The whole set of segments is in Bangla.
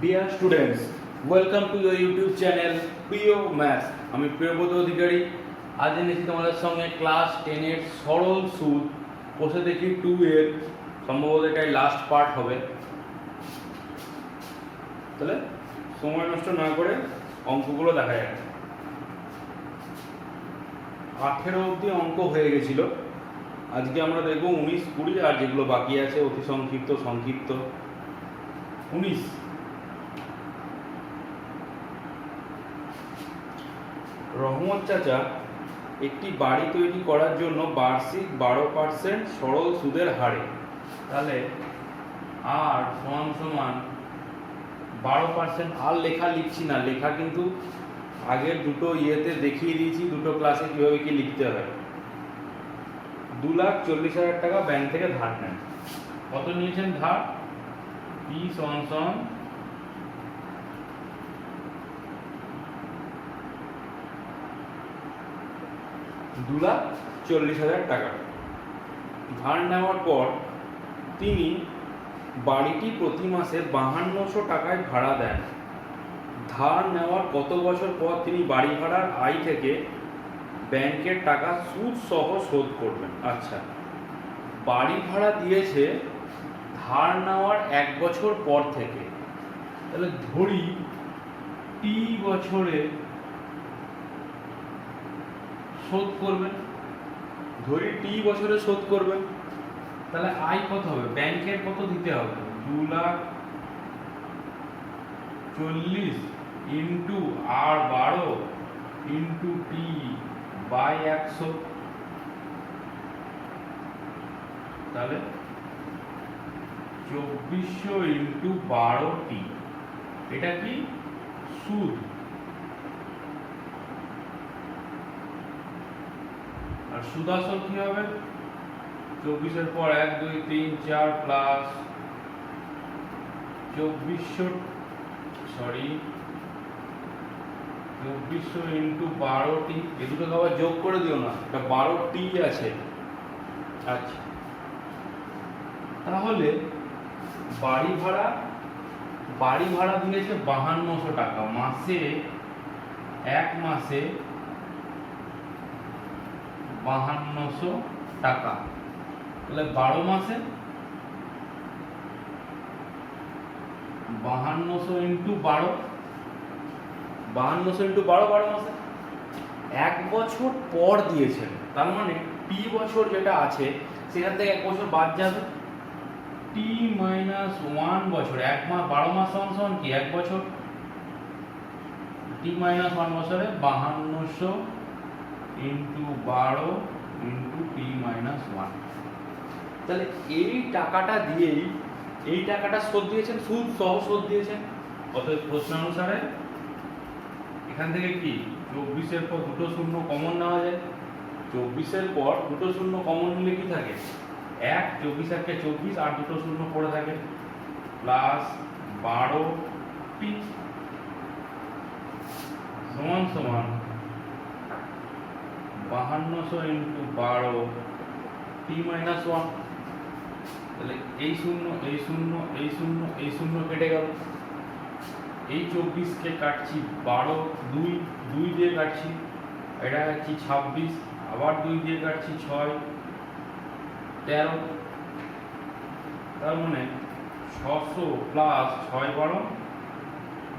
Dear students, welcome to your YouTube channel প্রিয় ম্যাথ। আমি প্রিয়ব্রত অধিকারী। আজ এনেছি তোমাদের সঙ্গে ক্লাস 10 এর সরল সুদ বসে দেখি 2 এর সম্ভবত এটাই লাস্ট পার্ট হবে। তাহলে সময় নষ্ট না করে অঙ্কগুলো দেখা যাক। 18 অবধি অঙ্ক হয়ে গেছিল। আজকে আমরা দেখব 19, 20 আর যেগুলো বাকি আছে অতি সংক্ষিপ্ত 19। রহমত চাচা একটি বাড়ি তৈরি করার জন্য বার্ষিক 12% সরল সুদের হারে, তাহলে আর সমান সমান 12%। আর লেখা লিখছি না, লেখা কিন্তু আগের দুটো ইয়েতে দেখিয়ে দিয়েছি, দুটো ক্লাসে কিভাবে কি লিখতে হয়। 2,40,000 টাকা ব্যাংক থেকে ধার নেন। কত নিয়েছেন ধার? P সমান সমান 2,40,000 টাকা ধার নেওয়ার পর তিনি বাড়িটি প্রতি মাসে 5200 টাকায় ভাড়া দেন। ধার নেওয়ার কত বছর পর তিনি বাড়ি ভাড়ার আয় থেকে ব্যাংকের টাকা সুদ সহ শোধ করবেন? আচ্ছা, বাড়ি ভাড়া দিয়েছে ধার নেওয়ার 1 বছর পর থেকে, তাহলে ধরি T বছরে শোধ করবেন। ধরি T বছরে শোধ করবেন, তাহলে আয় কত হবে? ব্যাংকের কত দিতে হবে? 2,40,000 ইন্টু আর 12 ইন্টু টি বাই 100, তাহলে 2400 ইন্টু 12টি। এটা কি সুদ। আর সুদ আসল কি হবে? 24 পর 1 2 3 4 প্লাস 2400 ইন্টু 12টি। এ দুটো আবার যোগ করে দিও না, এটা 12টি আছে। আচ্ছা, তাহলে বাড়ি ভাড়া দিয়েছে 5200 টাকা মাসে, এক মাসে 5200 টাকা, তাহলে 12 মাসে 5200 ইন্টু 12, 5200 ইন্টু 12, 12 মাসে। 1 বছর পর দিয়েছেন, তার মানে টি বছর যেটা আছে সেখান থেকে 1 বছর বাদ যাবে। টি মাইনাস 1 বছর, 1 মাস 12 মাস সমান সমান কি 1 বছর। টি মাইনাস 1 বছরে 5200 ইন্টু 12 ইন্টু টি মাইনাস 1। তাহলে এই টাকাটা দিয়েই এই টাকাটা শোধ দিয়েছেন, সুদ সহ শোধ দিয়েছেন। অতএব প্রশ্ন অনুসারে এখান থেকে কি 24 পর দুটো শূন্য কমন নেওয়া যায়। 24 পর দুটো শূন্য কমন নিলে কি থাকে? 1, 24 1 24 আর দুটো শূন্য পড়ে থাকে, প্লাস 12টি সমান সমান 5200 ইন্টু 12 টি মাইনাস 1। তাহলে এই শূন্য এই শূন্য এই শূন্য এই শূন্য কেটে গেল। এই 24 কে কাটছি 12, 2 দিয়ে কাটছি, এটা কাটছি 26, আবার 2 দিয়ে কাটছি 6, 13। তার মানে 600 প্লাস 6 12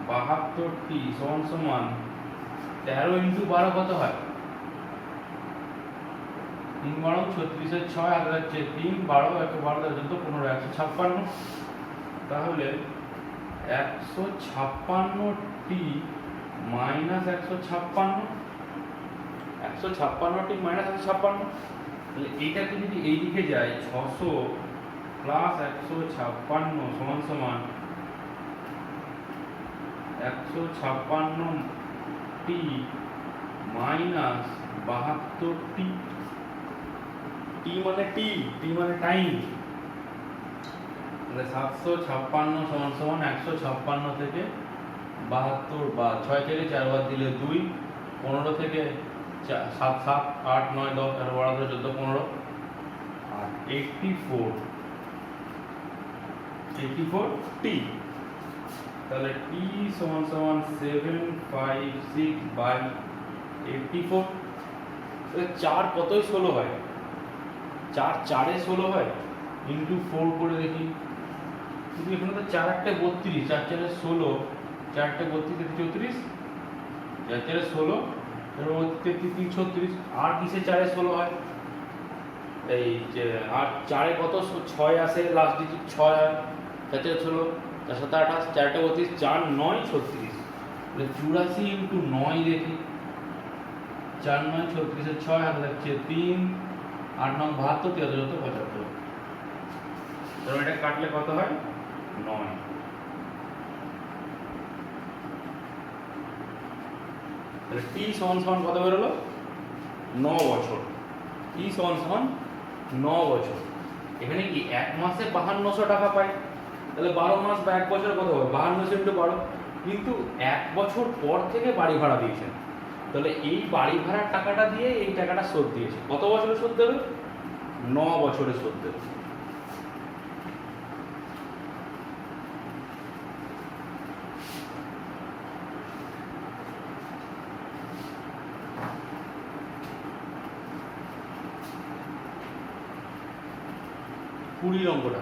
72টি সমান সমান 13 ইন্টু 12 কত হয়? 3 12 36 6 আর হচ্ছে 3 12 1 12 14 15 156। তাহলে 156টি মাইনাস 156টি মাইনাস 156, তাহলে এইটাকে যদি এই দিকে যায় 600 প্লাস 156 সমান সমান 156টি মাইনাস 72টি। টি মানে টি মানে টাইম, তাহলে 756 সমান সমান 156 থেকে 72 বা 6 থেকে 4 বাদ দিলে 2, 15 থেকে 7 7 8 9 10 11 12 13 14 15 আর 84 टी তাহলে টি সমান সমান 756/84। তাহলে 4 কতই 16 হয়, 4 4 এ 16 হয়, ইন্টু 4 করে দেখি। কিন্তু এখানে তো 4 একটা 32, 4 4 এ 16, 4 একটা 32 34, 4 4 এ 16, তারপর 33 36, আর কিসে 4 এ 16 হয়? এই যে আর 4 এ কত 6 আসে, লাস্ট ডিজিট 6 হয়, 4 4 16, 4 7 28, 4 টা 32, 4 9 36। তাহলে 84 ইন্টু 9 দেখি, 4 9 36 এর 6 হাতে লাগছে 3, 8 9 72, 13 75। তাহলে এটা কাটলে কত হয়? 9। তাহলে টি সমান সমান কত বেরোলো? 9 বছর। টি সমান সমান 9 বছর। এখানে কি এক মাসে 5200 টাকা পাই, তাহলে 12 মাস বা এক বছর কত হবে? 5200 ইন্টু 12। কিন্তু এক বছর পর থেকে বাড়ি ভাড়া দিয়েছেন, তাহলে এই বাড়ি ভাড়ার টাকাটা দিয়ে এই টাকাটা শোধ দিয়েছে। কত বছরে শোধ দেবে? 9 বছরে শোধ দেবে। কুড়ি অঙ্কটা,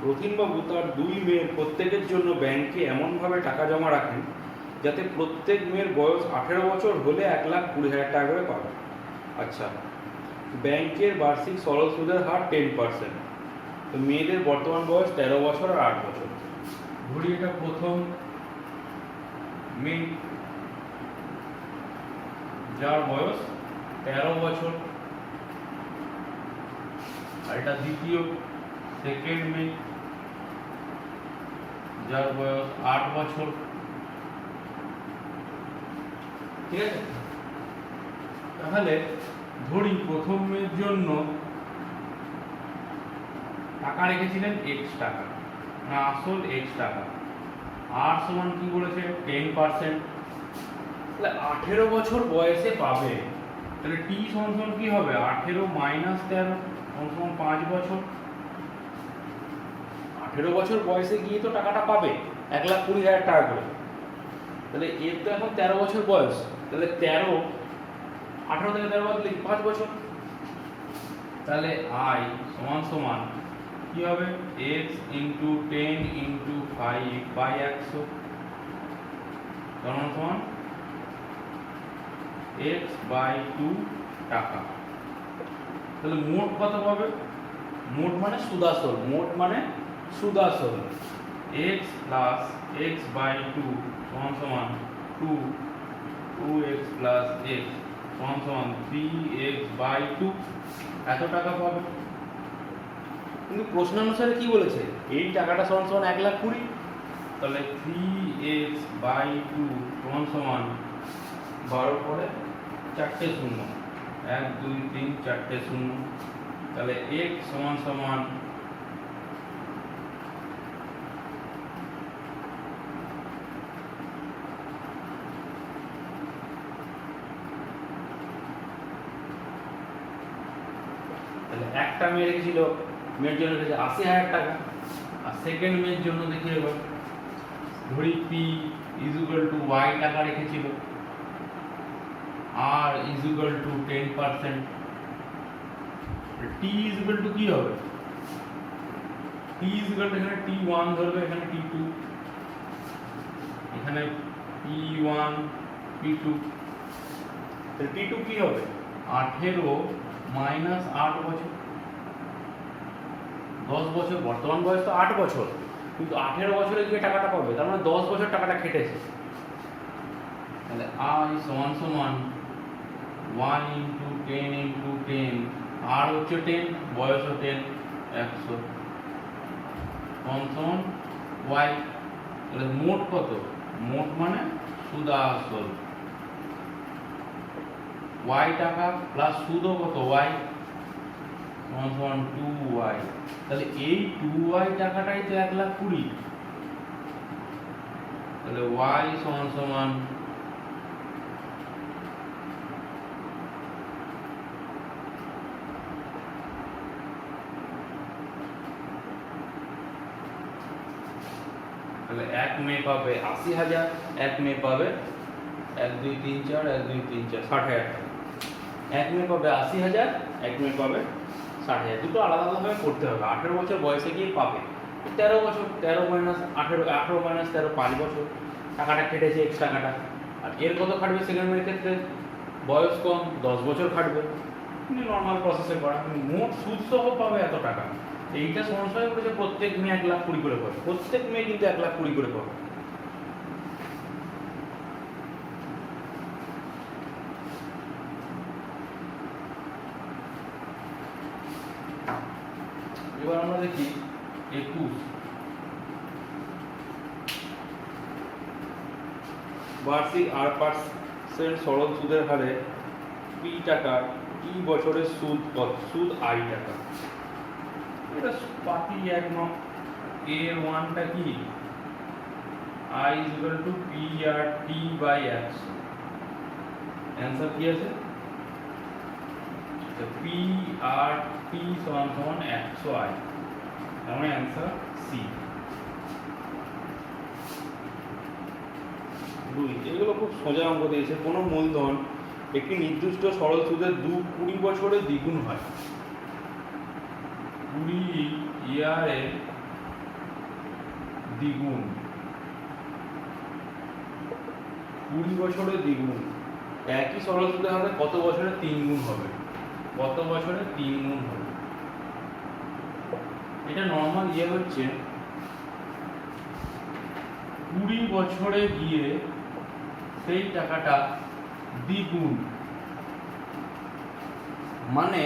রথীনবাবু তার 2 মেয়ের প্রত্যেকের জন্য ব্যাংকে এমনভাবে টাকা জমা রাখেন যাতে প্রত্যেক মেয়ের বয়স 18 বছর হলে 1,20,000 টাকা করে পাবে। আচ্ছা, ব্যাংকের বার্ষিক সরল সুদের হার 10%। তো মেয়েদের বর্তমান বয়স 13 বছর আর 8 বছর। ধরি এটা প্রথম মেয়ে, যার বয়স 13 বছর, আর এটা দ্বিতীয় সেকেন্ড মেয়ে, যার বয়স 8 বছর। ঠিক আছে, তাহলে ধরি প্রথম মেয়ের জন্য টাকা রেখেছিলেন x টাকা, না আসল x টাকা, আর সমান কি বলেছে 10%। তাহলে 18 বছর বয়সে পাবে, তাহলে t সমান সমান কি হবে? 18 মাইনাস 13 সমান 5 বছর। 18 বছর বয়সে গিয়ে তো টাকাটা পাবে 1,20,000 টাকা করে। তাহলে এর তো এখন 13 বছর বয়স, তাহলে 13, 18 থেকে 13 বাদ দিলে 5 বছর। তাহলে i সমান সমান কি হবে? x ইন্টু 10 ইন্টু 5/100 সমান x/2 টাকা। তাহলে মোট কত পাবে? মোট মানে সুদাসল, মোট মানে সুদাসল x প্লাস x/2 সমান 2x প্লাস x সমান 3x/2, এত টাকা পাবে। কিন্তু প্রশ্ন অনুসারে কি বলেছে? এই টাকাটা সমান 1,20,000। তাহলে 3x/2 সমান 12 পরে 4টে শূন্য, 1 2 3 4টে শূন্য। তাহলে x সমান তাহলে একটা মেয়ে রেখেছিল, মেয়ের জন্য রেখেছে 80,000 টাকা। আর সেকেন্ড মেয়ের জন্য দেখি এবার, ধরি p y টাকা রেখেছিল, r 10%, t কি হবে? t এখানে t1 ধরবে, এখানে t2, এখানে p1 p2। t2 কি হবে? 18 মাইনাস 8 বছর, 10 বছর। বর্তমান বয়স তো 8 বছর, কিন্তু 18 বছরে গিয়ে টাকাটা পাবে, তার মানে 10 বছর টাকাটা খেটেছে। তাহলে i সমান 1 ইন্টু 10 ইন্টু 10, আর হচ্ছে 10, বয়সও 10, 100 সমান y। তাহলে মোট কত? মোট মানে সুদাসল y টাকা প্লাস সুদও কত? y সমান 2y। তাহলে এই 2y টাকাটাই তো 1,20,000। তাহলে y সমান তাহলে 1 মেয়ে পাবে 80,000, 1 মেয়ে পাবে 1 2 3 4 1 2 3 4 60,000 টাকা। 1 মেয়ে পাবে 80,000, 1 মেয়ে পাবে 60,000। দুটো আলাদা আলাদাভাবে করতে হবে। 18 বছর বয়সে গিয়ে পাবে 13 বছর, 13 মাইনাস 18, 18 মাইনাস 13 5 বছর। টাকাটা কেটেছে এক্স টাকাটা। আর এর কত খাটবে সেকেন্ড মেয়ের ক্ষেত্রে? বয়স কম, 10 বছর খাটবে। তুমি নর্মাল প্রসেসে করা, তুমি মোট সুদ সহ পাবে এত টাকা। এইটা সংশয় করেছে প্রত্যেক মেয়ে 1,20,000 করে পাবে। প্রত্যেক মেয়ে কিন্তু 1,20,000 করে পাবে। এবার আমরা দেখি 21। বার্ষিক 8% সরল সুদের হারে পি টাকা টি বছরের সুদ কত? সুদ আই টাকা। এটা পাতি এক নং। এর ওয়ানটা কি? I is equal to P R T by 100। Answer কি আছে? পি আর টি সমান সমান 100 আই। আমার অ্যান্সার সি। এগুলো খুব সোজা অঙ্ক দিয়েছে। কোনো মূলধন একটি নির্দিষ্ট সরল সুদের 20 বছরে দ্বিগুণ হয়। 20 ইয়ারে দ্বিগুণ, 20 বছরে দ্বিগুণ। একই সরল সুদের হারে কত বছরে 3 গুণ হবে? কত বছরে 3 গুণ হবে? এটা নর্মাল ইয়ে হচ্ছে 20 বছরে গিয়ে সেই টাকাটা দ্বিগুণ, মানে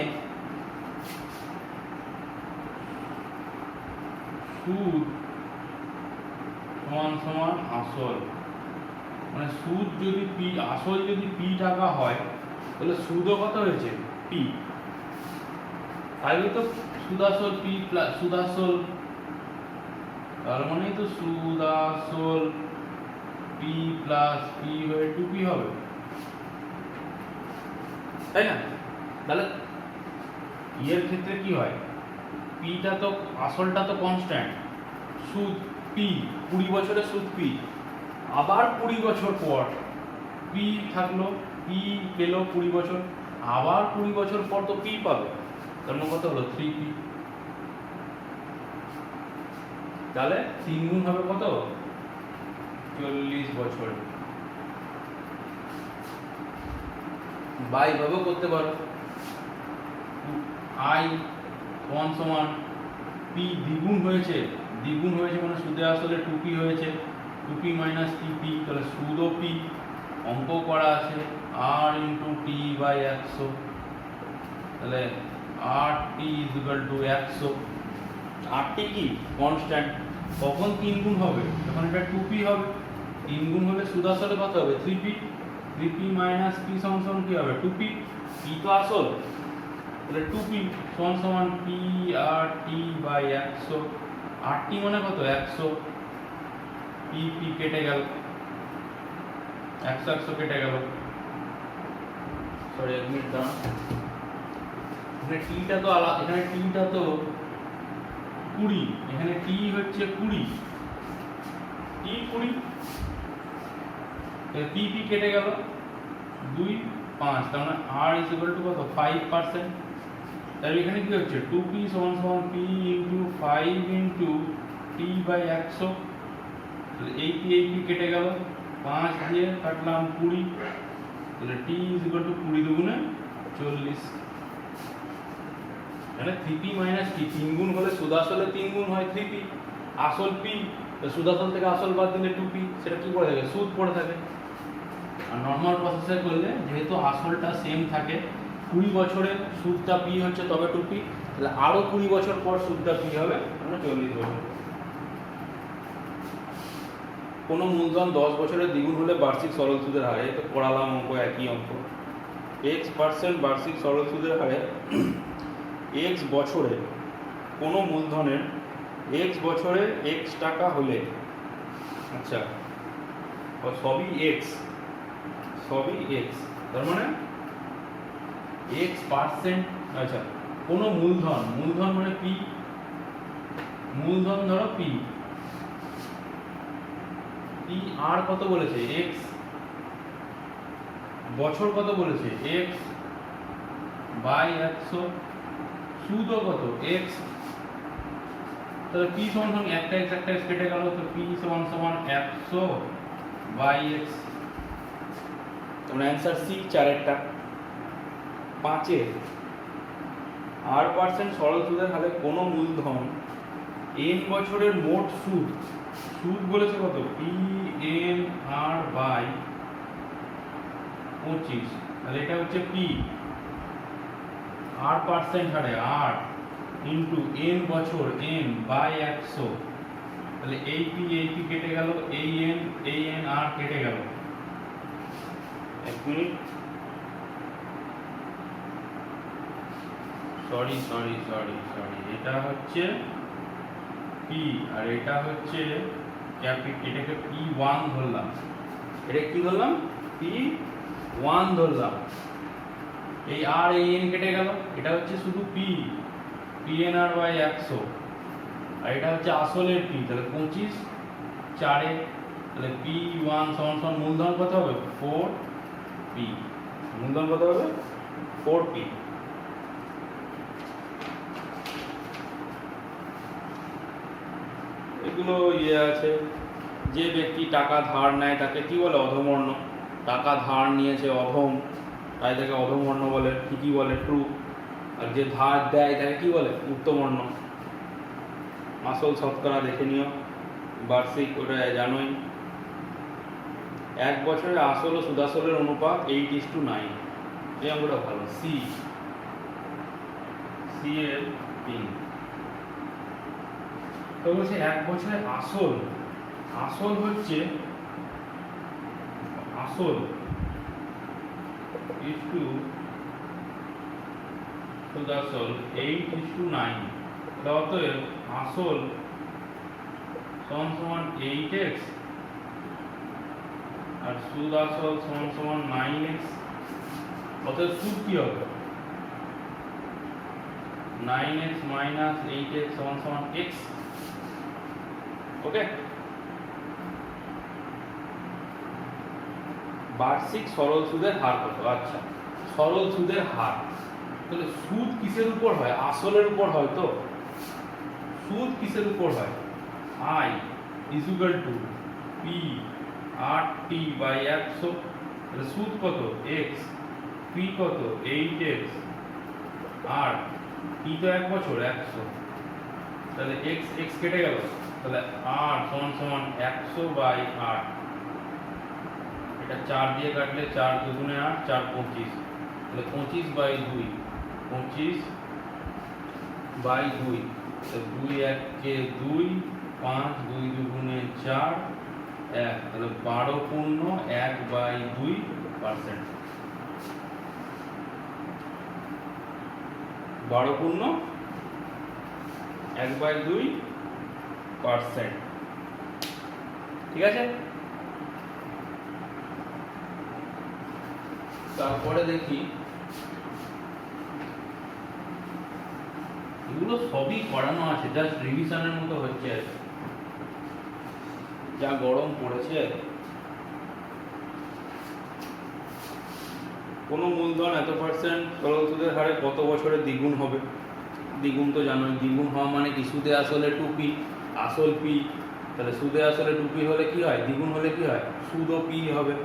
সুদ সমান সমান আসল। মানে সুদ যদি পি, আসল যদি পি টাকা হয় তাহলে সুদও কত হয়েছে? পি। তাহলে তো সুদাসল পি প্লাস সুদাসল, তার মানে তো সুদাসল পি প্লাস পি হয়ে 2p হবে, তাই না? তাহলে এর ক্ষেত্রে কি হয়? পিটা তো, আসলটা তো কনস্ট্যান্ট, সুদ পি, 20 বছরে সুদ পি। আবার 20 বছর পর পি থাকলো, পি পেলো 20 বছর, আবার 20 বছর পর তো পি পাবে। তার মানে কত হলো? 3p। তাহলে 3 গুণ হবে কত? 40 বছর। বা এইভাবেও করতে পারো, আই সমান সমান পি দ্বিগুণ হয়েছে, দ্বিগুণ হয়েছে মানে সুদে আসলে 2p হয়েছে, 2p মাইনাস 3p, তাহলে সুদও পি, অঙ্ক করা আছে আর ইন্টু টি বাই 100। তাহলে আর টি ইজ ইকুয়াল টু 100। আর টি কি? কনস্ট্যান্ট। কখন 3 গুণ হবে? যখন এটা 2p হবে। 3 গুণ হলে সুদ আসলে কত হবে? 3p। 3p মাইনাস p সমান সমান কি হবে? 2p। p তো আসল, তাহলে 2p সমান সমান p আর টি বাই 100। আর টি মানে কত? 100। p p কেটে গেল, 100 100 কেটে গেল। সরি, 1 মিনিট দাঁড়ান। এখানে টিটা তো আলাদা, এখানে টিটা তো 20, এখানে টি হচ্ছে 20, টি 20, পি পি কেটে গেল, 2 5, তার মানে আর ইজ ইকুয়াল টু কত? 5%। তাহলে এখানে কি হচ্ছে? 2p সমান সমান p into 5 into T by 100। তাহলে এই পি কেটে গেল, 5 দিয়ে কাটলাম 20, তাহলে টি ইজ ইকুয়াল টু 20 দুগুণে 40। মানে 3p মাইনাস p, 3 গুণ হলে সুদ আসলে 3 গুণ হয় 3p, আসল p, তো সুদ আসল থেকে আসল বাদ দিলে 2p, সেটা কি পড়ে থাকে? সুদ পড়ে থাকে। আর নর্মাল প্রসেসে করলে যেহেতু আসলটা সেম থাকে, 20 বছরে সুদটা p হচ্ছে তবে 2p, তাহলে আরো 20 বছর পর সুদটা p হবে, মানে 40 বছর। কোনো মূলধন 10 বছরে দ্বিগুণ হলে বার্ষিক সরল সুদের হারে, তো পড়ালাম অঙ্ক, একই অঙ্ক। x% বার্ষিক সরল সুদের হারে x বছরে কোনো মূলধনের x বছরে x টাকা হলে, আচ্ছা সবই x, সবই x, তার মানে x%, আচ্ছা কোনো মূলধন, মূলধন মানে p, মূলধন ধরো p, পি আর কত বলেছে এক্স, বছর কত বলেছে এক্স বাই 100, সুদও কত এক্স। তাহলে পি সমান সমান একটা এক্স কেটে গেল, তো পি সমান সমান 100 বাই এক্স। তোমরা অ্যান্সার সি 4-এরটা। 5-এর r% সরল সুদের হারে কোনো মূলধন n বছরের মোট সুদ, সুদ বলেছে কত পি এন আর বাই 25, তাহলে এটা হচ্ছে পি r% হারে r ইন্টু n বছর n বাই 100, তাহলে এই পি কেটে গেল, এই এন আর কেটে গেল। এক মিনিট, সরি, এটা হচ্ছে পি আর এটা হচ্ছে এটাকে P1 ধরলাম, এটা কি ধরলাম P1 ধরলাম। এই আর এই এন কেটে গেল, এটা হচ্ছে শুধু PNR বাই 100, আর এটা হচ্ছে আসলের পি, তাহলে 25 4-এ, তাহলে P1 সমান সমান মূলধন কত হবে 4P, মূলধন কত হবে 4P। এগুলো আছে, যে ব্যক্তি টাকা ধার নেয় তাকে কি বলে অধমর্ণ, টাকা ধার নিয়েছে অধম, তাই তাকে অধমর্ণ বলে, ঠিকই বলে ট্রু। আর যে ধার দেয় তাকে কি বলে উত্তমর্ণ। আসল শতকরা দেখে নিও, বার্ষিক ওটা জানোই। 1 বছরে আসল ও সুদাসলের অনুপাত 8:9, এই অঙ্কটা ভালো। সি এর 3। তো বলছে 1 বছরে আসল হচ্ছে আসল ইস্টু সুদাসল 8:9, অতএব আসল সমান সমান 8x আর সুদ আসল সমান সমান 9x, অতএব সুদ কি হবে 9x মাইনাস 8x সমান সমান x। ওকে, বার্ষিক সরল সুদের হার কত? আচ্ছা, সরল সুদের হার, তাহলে সুদ কিসের উপর হয়? আসলের উপর হয়। তো সুদ কিসের উপর হয়? I is equal to P RT by 100, তাহলে সুদ কত x, P কত 8x, আর P তো 1 বছর 100, তাহলে x কেটে গেল, তাহলে r সমান সমান 100 বাই 8, এটা 4 দিয়ে কাটলে 4 দুগুণে 8, 4 25, তাহলে 25 বাই 2, 25 বাই 2, তো 2 1 কে 2, 5 2 দুগুণে 4, 1, তাহলে 12 পূর্ণ 1 বাই 2%, 12 পূর্ণ 1 বাই 2%। ঠিক আছে, তারপরে দেখি, এগুলো সবই করানো আছে, জাস্ট রিভিশনের মতো হচ্ছে। যা গরম পড়েছে, কোন মূলধন এত পার্সেন্ট সরল সুদের হারে কত বছরে দ্বিগুণ হবে? দ্বিগুণ তো জানোই, দ্বিগুণ হওয়া মানে কি সুদে আসলে 2p, আসল p, তাহলে সুদে আসলে 2p হলে কি হয়, দ্বিগুণ হলে কি হয়, সুদও p হবে।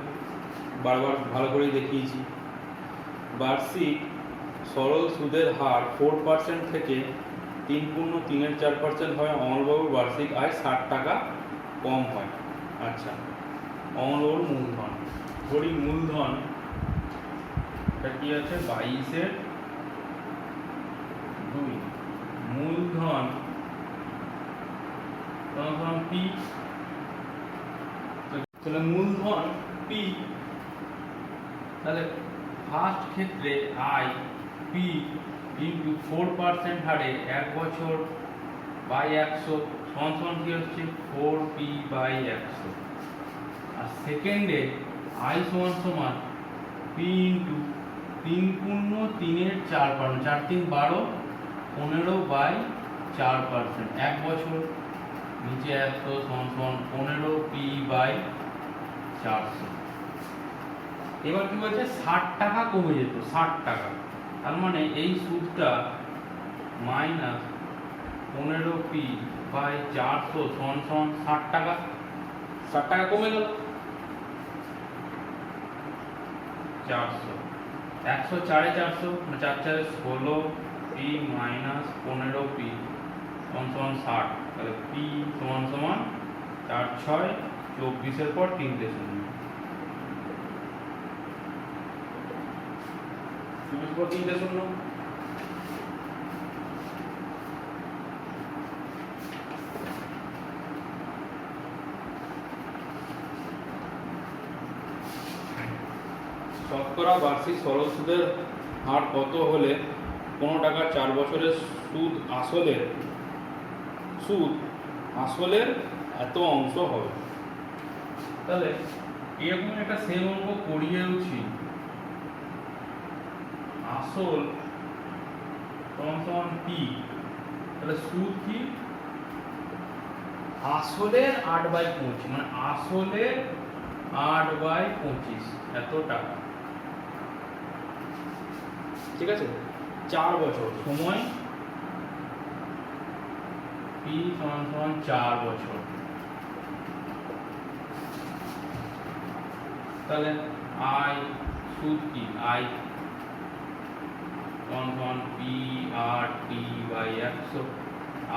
বারবার ভালো করে দেখিয়েছি। বার্ষিক সরল সুদের হার 4% থেকে 3.34% হয়। অমলবাবুর বার্ষিক আয় 60 টাকা কম হয়। আচ্ছা, অমলবাবুর মূলধন, ধরি মূলধন এটা কি আছে 22/2, মূলধন তখন p, তাহলে মূলধন p, তাহলে ফার্স্ট ক্ষেত্রে আই পি ইন্টু 4% হারে 1 বছর বাই 100 সমান সমান কি হচ্ছে 4p বাই 100, আর সেকেন্ডে আই সমান সমান পি ইন্টু 3/3, 4 3 12, 15 বাই 4%, 1 বছর নিচে 100 সমান সমান 15p বাই বাই 400। এবার কি বলছে 60 টাকা কমে যেত, 60 টাকা, তার মানে এই সুদটা মাইনাস 15p বাই 400 সমান সমান 60 টাকা। 60 টাকা কমে গেল, 400 100 4 এ 400 মানে 4 4 16p মাইনাস 15p সমান সমান 60। তাহলে p সমান সমান 4 6 24 এর পর 3টে শূন্য, 24 পর 3টে শূন্য। শতকরা বার্ষিক সরল সুদের হার কত হলে কোনো টাকার 4 বছরের সুদ আসলের এত অংশ হবে? তাহলে এরকম একটা সেম অঙ্ক করিয়েওছি, আসল সমান p, তাহলে সুদ কি আসলের 8/25 মানে আসলের 8/25 এত টাকা। ঠিক আছে, 4 বছর সময় p সমান সমান 4 বছর। তাহলে i সুদ কি i সমান সমান p r t by 100,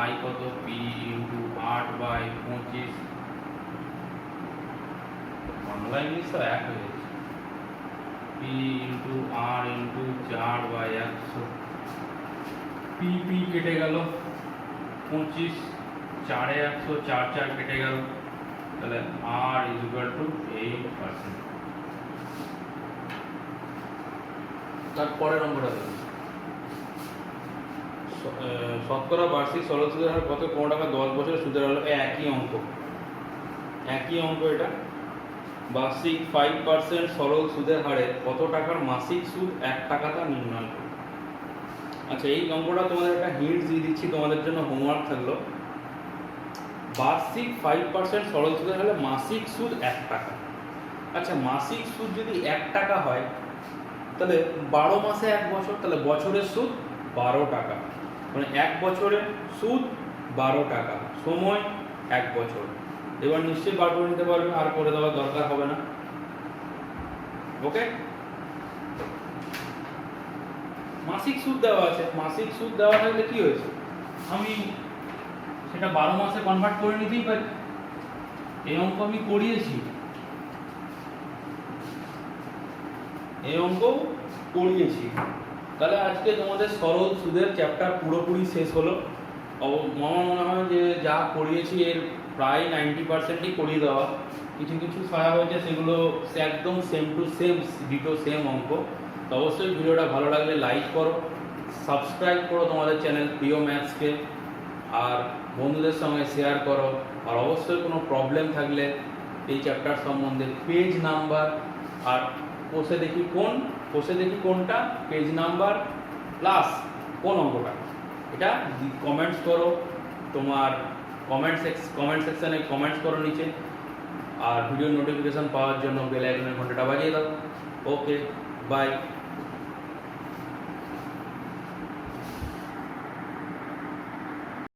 i কত p ইনটু 8/25, বাংলা ইংলিশ তো এক হয়ে যাচ্ছে, p into r into 4/100, p p কেটে গেল 25, 4 এ 100 4 4 কেটে গেল, তাহলে r ইজ ইকুয়াল টু 8%। তারপরের নম্বরটা দেখুন, শতকরা বার্ষিক সরল সুদের হার কত কোনো টাকা 10 বছরের সুদের হার? একই অঙ্ক এটা। বার্ষিক 5% সরল সুদের হারে কত টাকার মাসিক সুদ 1 টাকা তা নির্ণয় করো। আচ্ছা, এই অঙ্কটা তোমাদের একটা হিন্ট দিয়ে দিচ্ছি, তোমাদের জন্য হোমওয়ার্ক থাকলো। বার্ষিক 5% সরল সুদের হারে মাসিক সুদ 1 টাকা। আচ্ছা, মাসিক সুদ যদি 1 টাকা হয় তাহলে 12 মাসে 1 বছর, তাহলে বছরের সুদ 12 টাকা, মানে 1 বছরের সুদ 12 টাকা, সময় 1 বছর। এবার নিশ্চয়ই বার করে নিতে পারবে, আর করে দেওয়ার দরকার হবে না। ওকে, মাসিক সুদ দেওয়া আছে, মাসিক সুদ দেওয়া থাকলে কি হয়েছে, আমি সেটা 12 মাসে কনভার্ট করে নিতেই পারি। এই অঙ্ক আমি করিয়েছি, তাহলে আজকে তোমাদের সরল সুদের চ্যাপ্টার পুরোপুরি শেষ হলো। আমার মনে হয় যে যা করিয়েছি এর প্রায় 90%ই করিয়ে দেওয়া, কিছু কিছু সহায় হয়েছে, সেগুলো একদম same to same ditto same অঙ্ক। তো অবশ্যই ভিডিওটা ভালো লাগলে লাইক করো, সাবস্ক্রাইব করো তোমাদের চ্যানেল প্রিয় ম্যাথসকে, আর বন্ধুদের সঙ্গে শেয়ার করো। আর অবশ্যই কোনো প্রবলেম থাকলে এই চ্যাপ্টার সম্বন্ধে পেজ নাম্বার আর কোষে দেখি কোনটা পেজ নাম্বার প্লাস কোন অঙ্কটা, এটা কমেন্টস করো, তোমার কমেন্ট সেকশনে কমেন্টস করো নিচে। আর ভিডিও নোটিফিকেশন পাওয়ার জন্য বেল আইকনের ঘন্টাটা বাজিয়ে দাও। ওকে, বাই।